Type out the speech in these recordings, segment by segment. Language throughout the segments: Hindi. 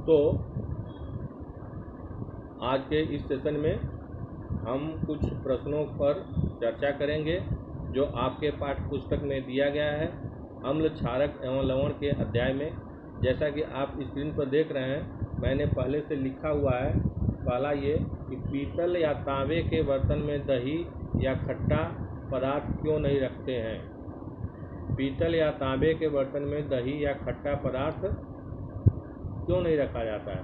तो आज के इस सेशन में हम कुछ प्रश्नों पर चर्चा करेंगे जो आपके पाठ्य पुस्तक में दिया गया है अम्ल, क्षारक एवं लवण के अध्याय में। जैसा कि आप स्क्रीन पर देख रहे हैं, मैंने पहले से लिखा हुआ है। पहला ये कि पीतल या तांबे के बर्तन में दही या खट्टा पदार्थ क्यों नहीं रखते हैं। पीतल या तांबे के बर्तन में दही या खट्टा पदार्थ क्यों नहीं रखा जाता है।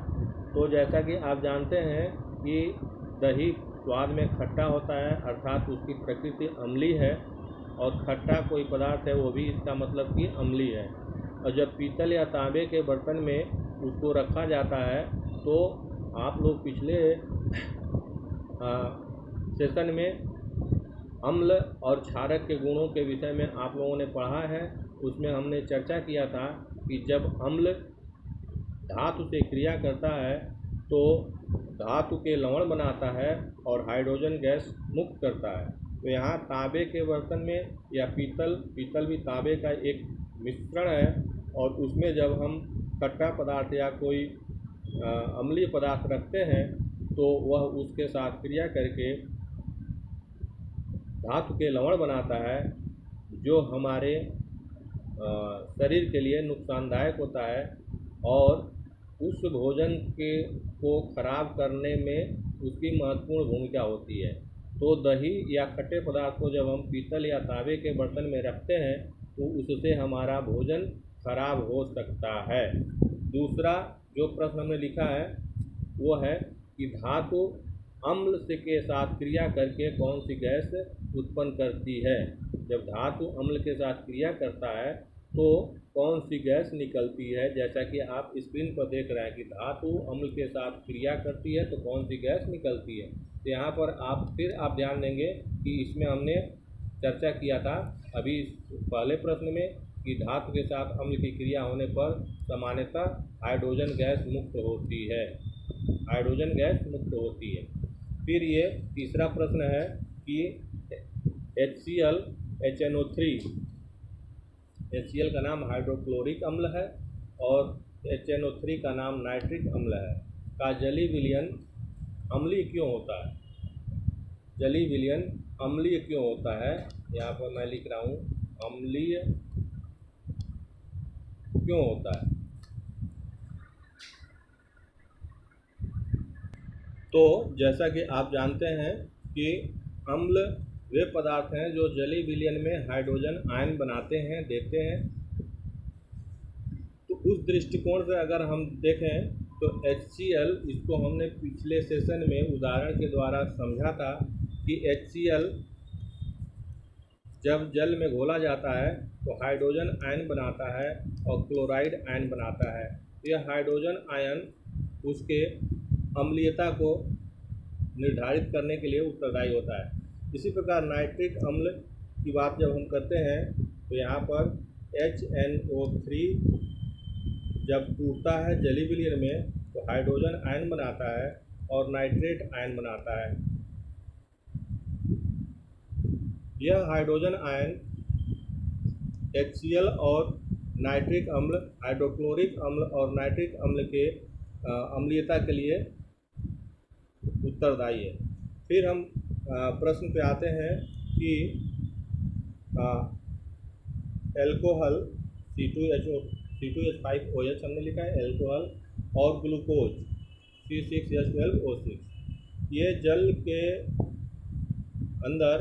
तो जैसा कि आप जानते हैं कि दही स्वाद में खट्टा होता है, अर्थात उसकी प्रकृति अम्लीय है, और खट्टा कोई पदार्थ है वो भी इसका मतलब कि अम्लीय है। और जब पीतल या तांबे के बर्तन में उसको रखा जाता है तो आप लोग पिछले सेशन में अम्ल और क्षारक के गुणों के विषय में आप लोगों ने पढ़ा है। उसमें हमने चर्चा किया था कि जब अम्ल धातु से क्रिया करता है तो धातु के लवण बनाता है और हाइड्रोजन गैस मुक्त करता है। तो यहाँ तांबे के बर्तन में या पीतल भी तांबे का एक मिश्रण है, और उसमें जब हम खट्टा पदार्थ या कोई अम्लीय पदार्थ रखते हैं तो वह उसके साथ क्रिया करके धातु के लवण बनाता है, जो हमारे शरीर के लिए नुकसानदायक होता है और उस भोजन को खराब करने में उसकी महत्वपूर्ण भूमिका होती है। तो दही या खट्टे पदार्थ को जब हम पीतल या तांबे के बर्तन में रखते हैं तो उससे हमारा भोजन खराब हो सकता है। दूसरा जो प्रश्न हमने लिखा है वो है कि धातु अम्ल से के साथ क्रिया करके कौन सी गैस उत्पन्न करती है। जब धातु अम्ल के साथ क्रिया करता है तो कौन सी गैस निकलती है। जैसा कि आप स्क्रीन पर देख रहे हैं कि धातु अम्ल के साथ क्रिया करती है तो कौन सी गैस निकलती है। तो यहाँ पर आप ध्यान देंगे कि इसमें हमने चर्चा किया था अभी पहले प्रश्न में कि धातु के साथ अम्ल की क्रिया होने पर सामान्यतः हाइड्रोजन गैस मुक्त होती है। हाइड्रोजन गैस मुक्त होती है। फिर ये तीसरा प्रश्न है कि HCl HNO3, HCl का नाम हाइड्रोक्लोरिक अम्ल है और HNO3 का नाम नाइट्रिक अम्ल है, का जलीय विलयन अम्लीय क्यों होता है। जलीय विलयन अम्लीय क्यों होता है, यहाँ पर मैं लिख रहा हूँ अम्लीय क्यों होता है। तो जैसा कि आप जानते हैं कि अम्ल वे पदार्थ हैं जो जलीय विलयन में हाइड्रोजन आयन बनाते हैं, देते हैं। तो उस दृष्टिकोण से अगर हम देखें तो HCl, इसको हमने पिछले सेशन में उदाहरण के द्वारा समझा था कि HCl जब जल में घोला जाता है तो हाइड्रोजन आयन बनाता है और क्लोराइड आयन बनाता है। यह हाइड्रोजन आयन उसके अम्लीयता को निर्धारित करने के लिए उत्तरदायी होता है। इसी प्रकार नाइट्रिक अम्ल की बात जब हम करते हैं तो यहाँ पर HNO3 जब टूटता है जलीय विलयन में तो हाइड्रोजन आयन बनाता है और नाइट्रेट आयन बनाता है। यह हाइड्रोजन आयन HCl और नाइट्रिक अम्ल, हाइड्रोक्लोरिक अम्ल और नाइट्रिक अम्ल के अम्लीयता के लिए उत्तरदायी है। फिर हम प्रश्न पे आते हैं कि एल्कोहल C2H5OH हमने लिखा है एल्कोहल और ग्लूकोज C6H12O6, ये जल के अंदर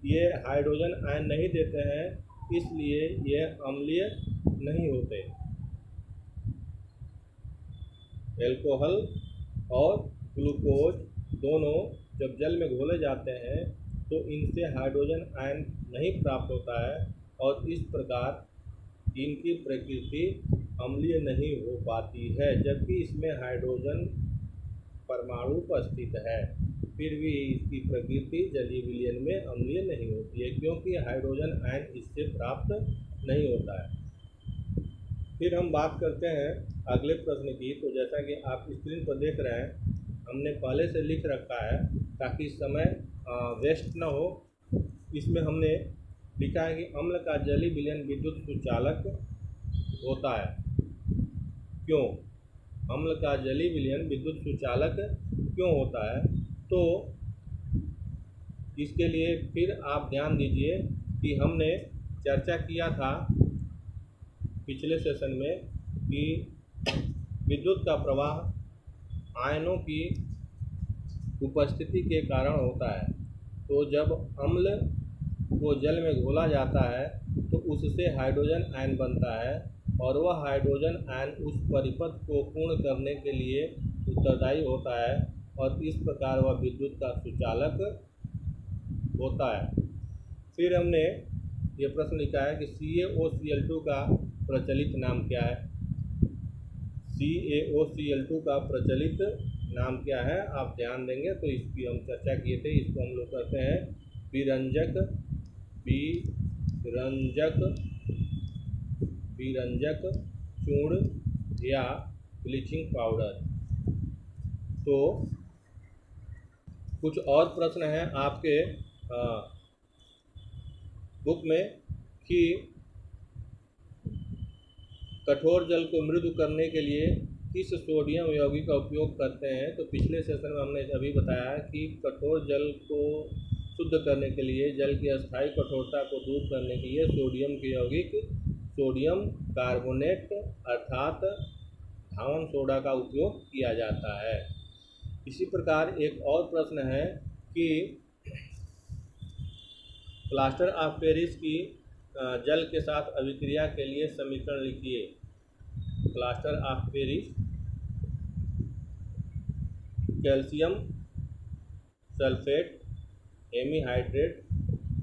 ये हाइड्रोजन आयन नहीं देते हैं, इसलिए ये अम्लीय नहीं होते। एल्कोहल और ग्लूकोज दोनों जब जल में घोले जाते हैं तो इनसे हाइड्रोजन आयन नहीं प्राप्त होता है और इस प्रकार इनकी प्रकृति अम्लीय नहीं हो पाती है, जबकि इसमें हाइड्रोजन परमाणु उपस्थित है। फिर भी इसकी प्रकृति जलीय विलयन में अम्लीय नहीं होती है क्योंकि हाइड्रोजन आयन इससे प्राप्त नहीं होता है। फिर हम बात करते हैं अगले प्रश्न की। तो जैसा कि आप स्क्रीन पर देख रहे हैं, हमने पहले से लिख रखा है ताकि समय वेस्ट न हो। इसमें हमने लिखा है कि अम्ल का जलीय विलयन विद्युत सुचालक होता है। क्यों? अम्ल का जलीय विलयन विद्युत सुचालक क्यों होता है। तो इसके लिए फिर आप ध्यान दीजिए कि हमने चर्चा किया था पिछले सेशन में कि विद्युत का प्रवाह आयनों की उपस्थिति के कारण होता है। तो जब अम्ल को जल में घोला जाता है तो उससे हाइड्रोजन आयन बनता है और वह हाइड्रोजन आयन उस परिपथ को पूर्ण करने के लिए उत्तरदायी होता है और इस प्रकार वह विद्युत का सुचालक होता है। फिर हमने ये प्रश्न लिखा है कि CaOCl2 का प्रचलित नाम क्या है। CaOCl2 का प्रचलित नाम क्या है, आप ध्यान देंगे तो इसकी हम चर्चा किए थे। इसको हम लोग कहते हैं विरंजक चूर्ण या ब्लीचिंग पाउडर। तो कुछ और प्रश्न हैं आपके बुक में कि कठोर जल को मृदु करने के लिए किस सोडियम यौगिक का उपयोग करते हैं। तो पिछले सेशन में हमने अभी बताया कि कठोर जल को शुद्ध करने के लिए, जल की अस्थायी कठोरता को दूर करने के लिए सोडियम के यौगिक सोडियम कार्बोनेट अर्थात धावन सोडा का उपयोग किया जाता है। इसी प्रकार एक और प्रश्न है कि प्लास्टर ऑफ पेरिस की जल के साथ अभिक्रिया के लिए समीकरण लिखिए। Plaster of Paris calcium sulphate hemihydrate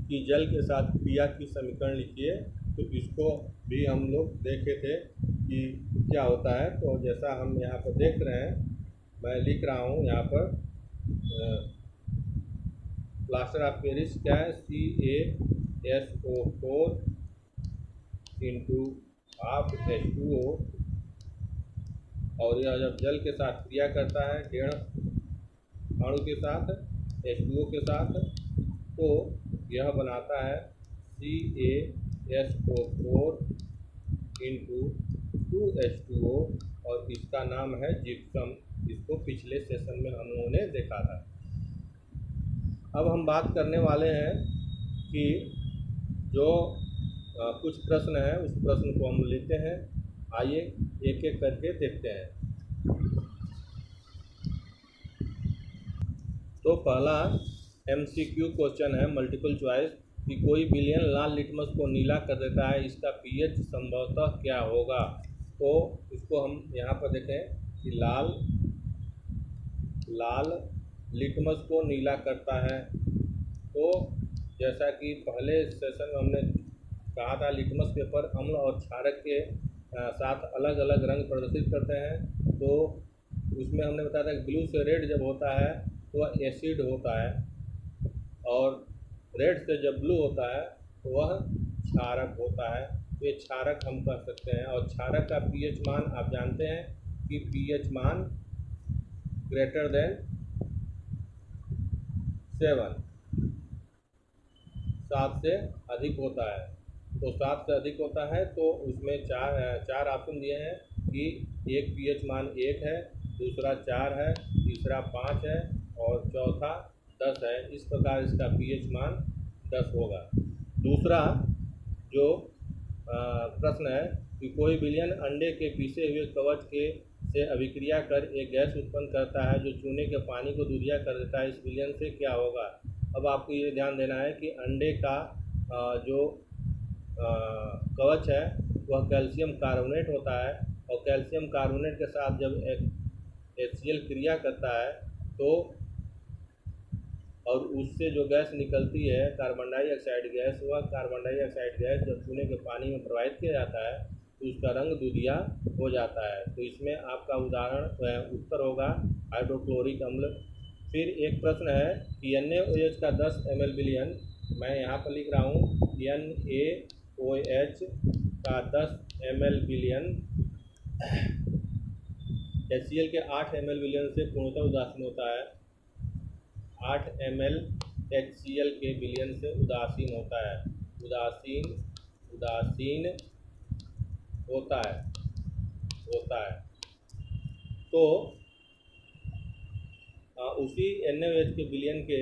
की जल के साथ क्रिया की समीकरण लिखिए। तो इसको भी हम लोग देखे थे कि क्या होता है। तो जैसा हम यहाँ पर देख रहे हैं, मैं लिख रहा हूँ यहाँ पर प्लास्टर ऑफ पेरिस क्या है, CaSO4 इंटू हाफ H2O, और यह जब जल के साथ क्रिया करता है डेढ़ अणु के साथ H2O के साथ, तो यह बनाता है CaSO4 इंटू 2H2O और इसका नाम है जिप्सम। इसको पिछले सेशन में हम लोगों ने देखा था। अब हम बात करने वाले हैं कि जो कुछ प्रश्न हैं उस प्रश्न को हम लेते हैं। आइए एक एक करके देखते हैं। तो पहला MCQ क्वेश्चन है मल्टीपल चॉइस कि कोई विलयन लाल लिटमस को नीला कर देता है, इसका pH संभवतः क्या होगा। तो इसको हम यहाँ पर देखें कि लाल लिटमस को नीला करता है। तो जैसा कि पहले सेशन में हमने कहा था, लिटमस पेपर अम्ल और क्षारक के साथ अलग अलग रंग प्रदर्शित करते हैं। तो उसमें हमने बताया था कि ब्लू से रेड जब होता है तो वह एसिड होता है, और रेड से जब ब्लू होता है तो वह क्षारक होता है। तो ये क्षारक हम कह सकते हैं। और क्षारक का pH मान आप जानते हैं कि pH मान ग्रेटर देन 7 से अधिक होता है। तो 7 से अधिक होता है तो उसमें चार ऑप्शन दिए हैं कि एक pH मान 1 है, दूसरा 4 है, तीसरा 5 है और चौथा 10 है। इस प्रकार इसका pH मान 10 होगा। दूसरा जो प्रश्न है कि कोई विलयन अंडे के पीसे हुए कवच के से अभिक्रिया कर एक गैस उत्पन्न करता है जो चूने के पानी को दूधिया कर देता है, इस विलयन से क्या होगा। अब आपको ये ध्यान देना है कि अंडे का जो कवच है वह कैल्शियम कार्बोनेट होता है, और कैल्शियम कार्बोनेट के साथ जब HCl क्रिया करता है तो और उससे जो गैस निकलती है कार्बन डाइऑक्साइड गैस, वह कार्बन डाइऑक्साइड गैस जब चूने के पानी में प्रवाहित किया जाता है तो उसका रंग दूधिया हो जाता है। तो इसमें आपका उदाहरण उत्तर होगा हाइड्रोक्लोरिक अम्ल। फिर एक प्रश्न है कि NaOH का 10 ml विलयन, मैं यहाँ पर लिख रहा हूँ NaOH का 10 ml विलयन HCl के 8 ml विलयन से पूर्णतः उदासीन होता है। 8 ml HCl के विलयन से उदासीन होता है, उदासीन होता है। तो उसी NaOH के विलयन के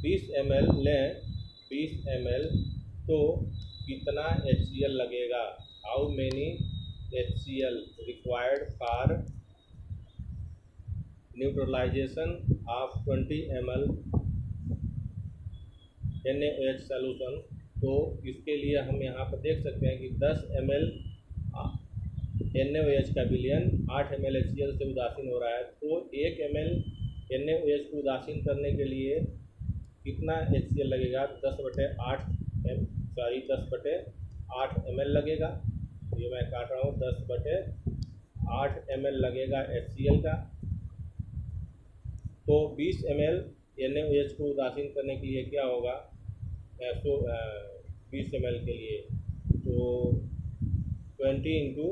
20 ml लें, 20 ml, तो कितना HCl लगेगा? How many HCl required for neutralization of 20 ml NaOH solution. तो इसके लिए हम यहाँ पर देख सकते हैं कि 10 ml NaOH का विलयन 8 ml HCl से उदासीन हो रहा है। तो 1 ml NaOH को उदासीन करने के लिए कितना HCl लगेगा? 10/8 ml लगेगा। ये मैं काट रहा हूँ, 10/8 ml लगेगा HCl का। तो 20 ml NaOH को उदासीन करने के लिए क्या होगा? 20 ml के लिए तो 20 इंटू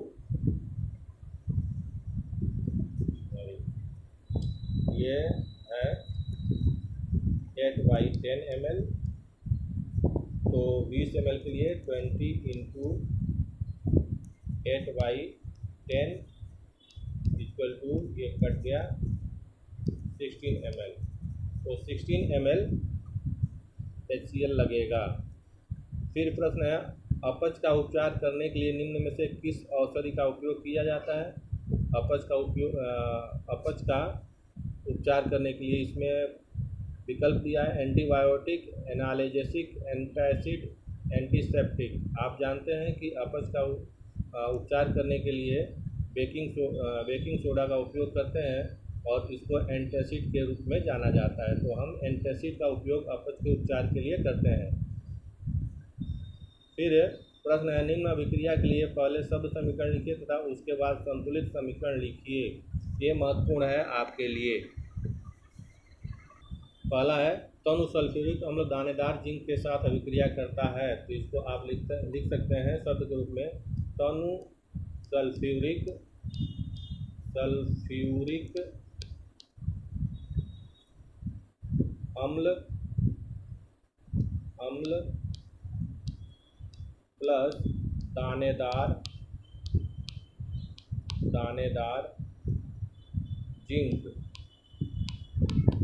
ये है 8/10 ml। तो 20 ml के लिए 20 इंटू 8/10 इक्वल टू, ये कट गया, 16 ml। तो 16 ml HCl लगेगा। फिर प्रश्न है, अपच का उपचार करने के लिए निम्न में से किस औषधि का उपयोग किया जाता है? अपच का उपचार करने के लिए इसमें विकल्प दिया है एंटीबायोटिक, एनाल्जेसिक, एंटासिड, एंटीसेप्टिक। आप जानते हैं कि अपच का उपचार करने के लिए बेकिंग सोडा का उपयोग करते हैं और इसको एंटासिड के रूप में जाना जाता है। तो हम एंटासिड का उपयोग अपच के उपचार के लिए करते हैं। फिर प्रश्न है, निम्न अभिक्रिया के लिए पहले शब्द समीकरण लिखिए तथा उसके बाद संतुलित समीकरण लिखिए। ये महत्वपूर्ण है आपके लिए। पहला है, तनु सल्फ्यूरिक अम्ल दानेदार जिंक के साथ अभिक्रिया करता है। तो इसको आप लिख सकते हैं शब्द के रूप में, तनु सल्फ्यूरिक अम्ल प्लस दानेदार जिंक।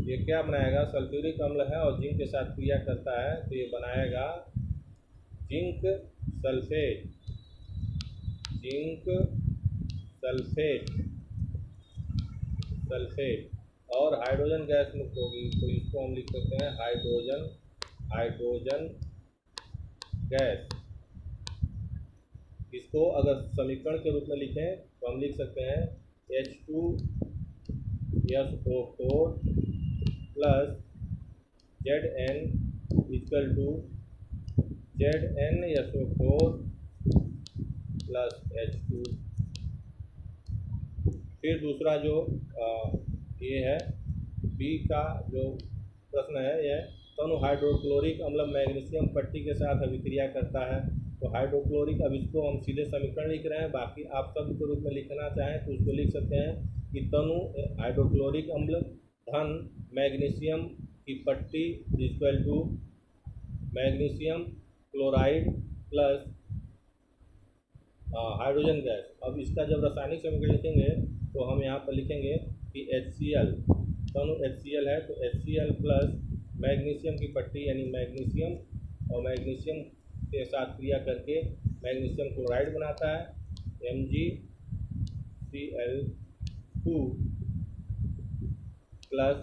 ये क्या बनाएगा? सल्फ्यूरिक अम्ल है और जिंक के साथ क्रिया करता है, तो ये बनाएगा जिंक सल्फेट और हाइड्रोजन गैस मुक्त होगी। तो इसको हम लिख सकते हैं हाइड्रोजन गैस। इसको अगर समीकरण के रूप में लिखें तो हम लिख सकते हैं H2SO4 plus Zn equal to ZnSO4 plus H2। फिर दूसरा जो ये है बी का जो प्रश्न है, यह तनु हाइड्रोक्लोरिक अम्ल मैग्नीशियम पट्टी के साथ अभिक्रिया करता है। तो हाइड्रोक्लोरिक, अब इसको हम सीधे समीकरण लिख रहे हैं, बाकी आप शब्द के रूप में लिखना चाहें तो उसको लिख सकते हैं कि तनु हाइड्रोक्लोरिक अम्ल धन मैग्नीशियम की पट्टी equal to magnesium chloride plus hydrogen gas. अब इसका जब रासायनिक समीकरण लिखेंगे तो हम यहाँ पर लिखेंगे कि HCl, तनु HCl है तो HCl प्लस मैग्नीशियम की पट्टी यानी मैग्नीशियम और मैग्नीशियम के साथ क्रिया करके मैग्नीशियम क्लोराइड बनाता है, MgCl2 plus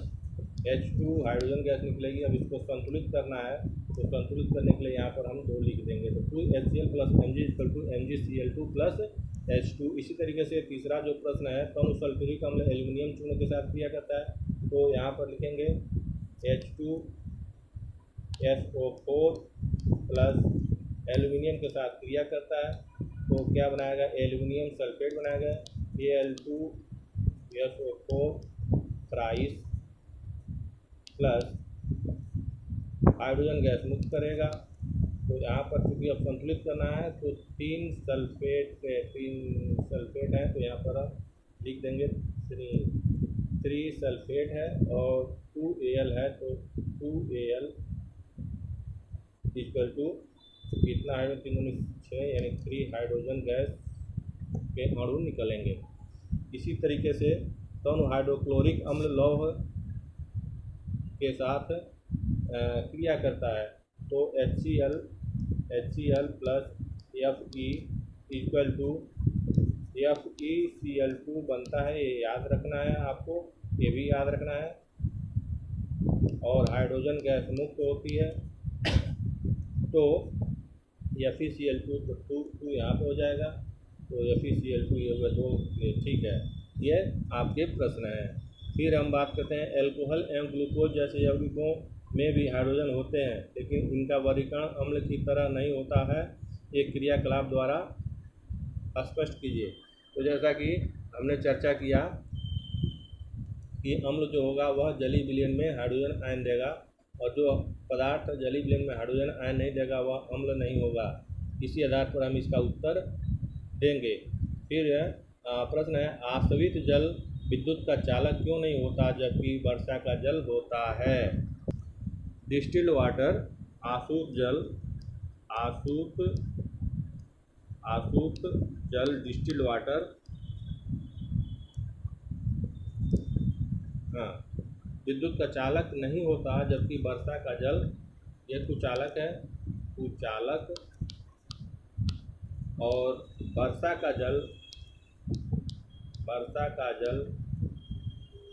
H2 hydrogen gas निकलेगी। अब इसको संतुलित करना है, तो संतुलित करने के लिए यहाँ पर हम 2 लिख देंगे, तो 2HCl plus MgCl2 plus H2। इसी तरीके से तीसरा जो प्रश्न है, तनु सल्फ्यूरिक अम्ल एल्यूमिनियम चूर्ण के साथ क्रिया करता है। तो यहाँ पर लिखेंगे H2SO4 प्लस एल्यूमिनियम के साथ क्रिया करता है, तो क्या बनाएगा? एल्यूमिनियम सल्फेट बनाएगा, Al2SO4 thrice plus hydrogen gas मुक्त करेगा। तो यहाँ पर चूँकि अब संतुलित करना है तो 3 सल्फेट है, तो यहाँ पर हम लिख देंगे 3 सल्फेट है और 2Al है, तो 2Al इक्वल टू कितना है? 3 6 यानी 3 हाइड्रोजन गैस के अणु निकलेंगे। इसी तरीके से दोनों हाइड्रोक्लोरिक अम्ल लौह के साथ क्रिया करता है, तो HCl plus Fe equal to FeCl2 बनता है। ये याद रखना है आपको, ये भी याद रखना है। और हाइड्रोजन गैस मुक्त होती है, तो FeCl2 यहाँ पे हो जाएगा, तो FeCl2 ये हुआ, तो ये ठीक है। ये आपके प्रश्न हैं। फिर हम बात करते हैं एल्कोहल एवं ग्लूकोज जैसे यौगिकों में भी हाइड्रोजन होते हैं, लेकिन इनका वर्गीकरण अम्ल की तरह नहीं होता है। एक क्रियाकलाप द्वारा स्पष्ट कीजिए। तो जैसा कि हमने चर्चा किया कि अम्ल जो होगा वह जलीय विलयन में हाइड्रोजन आयन देगा, और जो पदार्थ जलीय विलयन में हाइड्रोजन आयन नहीं देगा वह अम्ल नहीं होगा। इसी आधार पर हम इसका उत्तर देंगे। फिर प्रश्न है, आश्रित जल विद्युत का चालक क्यों नहीं होता जबकि वर्षा का जल होता है? डिस्टिल्ड वाटर, आसूत जल, आसूत जल डिस्टिल्ड वाटर, हाँ, विद्युत का चालक नहीं होता जबकि वर्षा का जल ये कुचालक है, कुचालक, और वर्षा का जल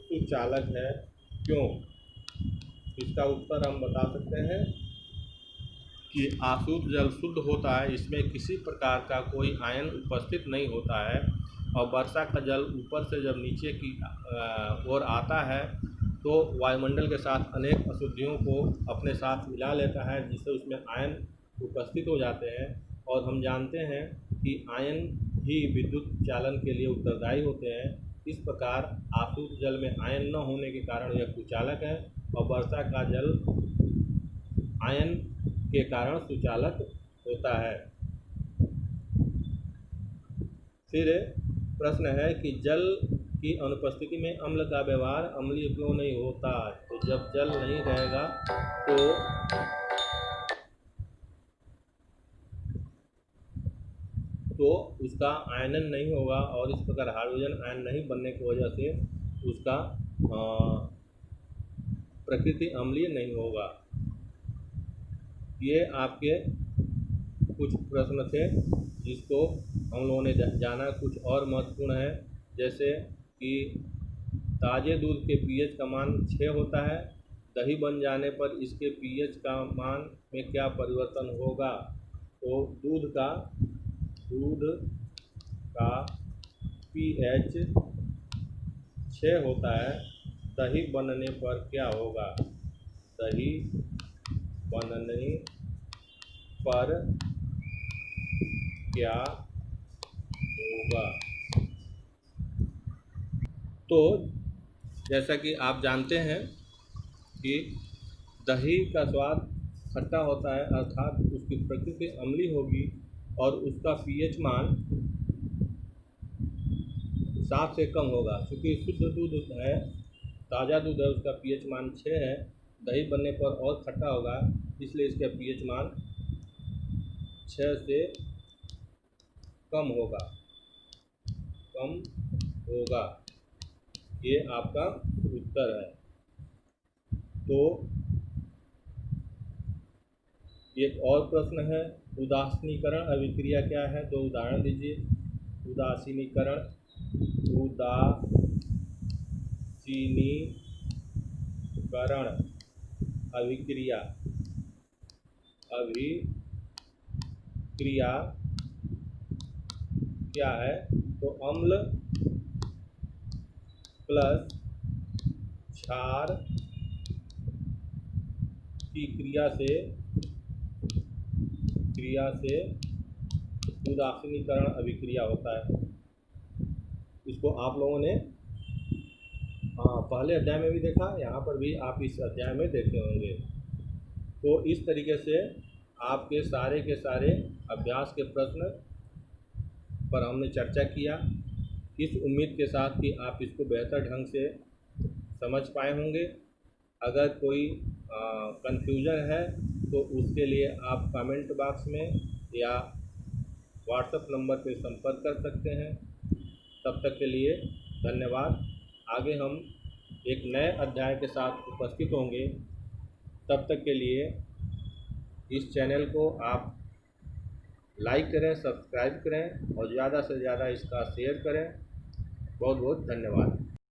सुचालक है। क्यों? इसका उत्तर हम बता सकते हैं कि आसूत जल शुद्ध होता है, इसमें किसी प्रकार का कोई आयन उपस्थित नहीं होता है, और वर्षा का जल ऊपर से जब नीचे की ओर आता है तो वायुमंडल के साथ अनेक अशुद्धियों को अपने साथ मिला लेता है, जिससे उसमें आयन उपस्थित हो जाते हैं। और हम जानते हैं कि आयन ही विद्युत चालन के लिए उत्तरदायी होते हैं। इस प्रकार आसूत जल में आयन न होने के कारण यह कुचालक है, और वर्षा का जल आयन के कारण सुचालक होता है। फिर प्रश्न है कि जल की अनुपस्थिति में अम्ल का व्यवहार अम्लीय क्यों नहीं होता? तो जब जल नहीं रहेगा तो उसका आयनन नहीं होगा, और इस प्रकार हाइड्रोजन आयन नहीं बनने की वजह से उसका प्रकृति अम्लीय नहीं होगा। ये आपके कुछ प्रश्न थे जिसको हम लोगों ने जाना। कुछ और महत्वपूर्ण है, जैसे कि ताज़े दूध के pH का मान 6 होता है, दही बन जाने पर इसके pH का मान में क्या परिवर्तन होगा? तो दूध का pH 6 होता है, दही बनने पर क्या होगा? दही बनने पर क्या होगा? तो जैसा कि आप जानते हैं कि दही का स्वाद खट्टा होता है, अर्थात उसकी प्रकृति अम्लीय होगी, और उसका pH मान 7 से कम होगा। क्योंकि शुद्ध दूध है, ताज़ा दूध है, उसका pH मान 6 है, दही बनने पर और खट्टा होगा, इसलिए इसका pH मान 6 से कम होगा। ये आपका उत्तर है। तो एक और प्रश्न है, उदासीनीकरण अभिक्रिया क्या है? तो उदाहरण दीजिए। उदासीनीकरण अभिक्रिया क्या है? तो अम्ल प्लस क्षार की क्रिया से उदासीनीकरण अभिक्रिया होता है। इसको आप लोगों ने पहले अध्याय में भी देखा, यहाँ पर भी आप इस अध्याय में देखे होंगे। तो इस तरीके से आपके सारे के सारे अभ्यास के प्रश्न पर हमने चर्चा किया, इस उम्मीद के साथ कि आप इसको बेहतर ढंग से समझ पाए होंगे। अगर कोई कन्फ्यूज़न है तो उसके लिए आप कमेंट बॉक्स में या व्हाट्सएप नंबर पर संपर्क कर सकते हैं। तब तक के लिए धन्यवाद। आगे हम एक नए अध्याय के साथ उपस्थित होंगे। तब तक के लिए इस चैनल को आप लाइक करें, सब्सक्राइब करें और ज़्यादा से ज़्यादा इसका शेयर करें। बहुत बहुत धन्यवाद।